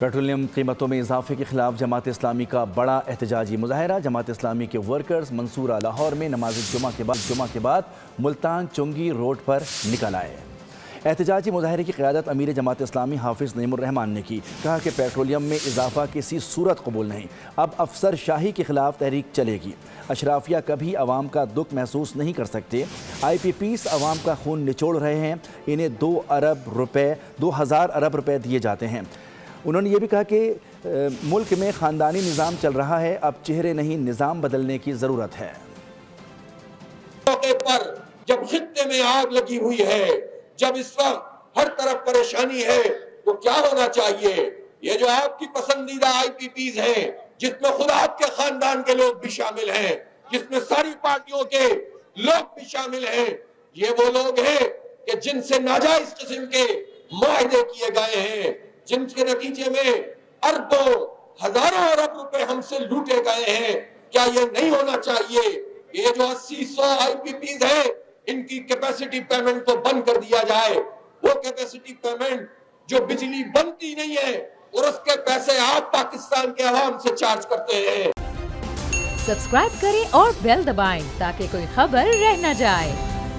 Petroleum قیمتوں میں اضافے کے خلاف جماعت اسلامی کا بڑا احتجاجی مظاہرہ۔ جماعت اسلامی کے ورکرز منصورہ لاہور میں نماز جمعہ کے بعد ملتان چنگی روڈ پر نکل آئے۔ احتجاجی مظاہرے کی قیادت امیر جماعت اسلامی حافظ نعیم الرحمان نے کی۔ کہا کہ پیٹرولیم میں اضافہ کسی صورت قبول نہیں، اب افسر شاہی کے خلاف تحریک چلے گی۔ اشرافیہ کبھی عوام کا دکھ محسوس نہیں کر سکتے۔ آئی پی پیز عوام کا خون نچوڑ رہے ہیں، انہیں 2000 ارب روپے دیے جاتے ہیں۔ انہوں نے یہ بھی کہا کہ ملک میں خاندانی نظام چل رہا ہے، اب چہرے نہیں نظام بدلنے کی ضرورت ہے۔ موقع پر جب خطے میں آگ لگی ہوئی ہے، جب اس وقت ہر طرف پریشانی ہے، تو کیا ہونا چاہیے؟ یہ جو آپ کی پسندیدہ آئی پی پیز ہیں، جس میں خود آپ کے خاندان کے لوگ بھی شامل ہیں، جس میں ساری پارٹیوں کے لوگ بھی شامل ہیں، یہ وہ لوگ ہیں کہ جن سے ناجائز قسم کے معاہدے کیے گئے ہیں، جن کے نتیجے میں اربوں ہزاروں ارب روپے ہم سے لوٹے گئے ہیں۔ کیا یہ نہیں ہونا چاہیے؟ یہ جو 80-100 آئی پی پیز ہیں، ان کی کیپیسٹی پیمنٹ کو بند کر دیا جائے۔ وہ کیپیسٹی پیمنٹ جو بجلی بنتی نہیں ہے اور اس کے پیسے آپ پاکستان کے عوام سے چارج کرتے ہیں۔ سبسکرائب کریں اور بیل دبائیں تاکہ کوئی خبر رہ نہ جائے۔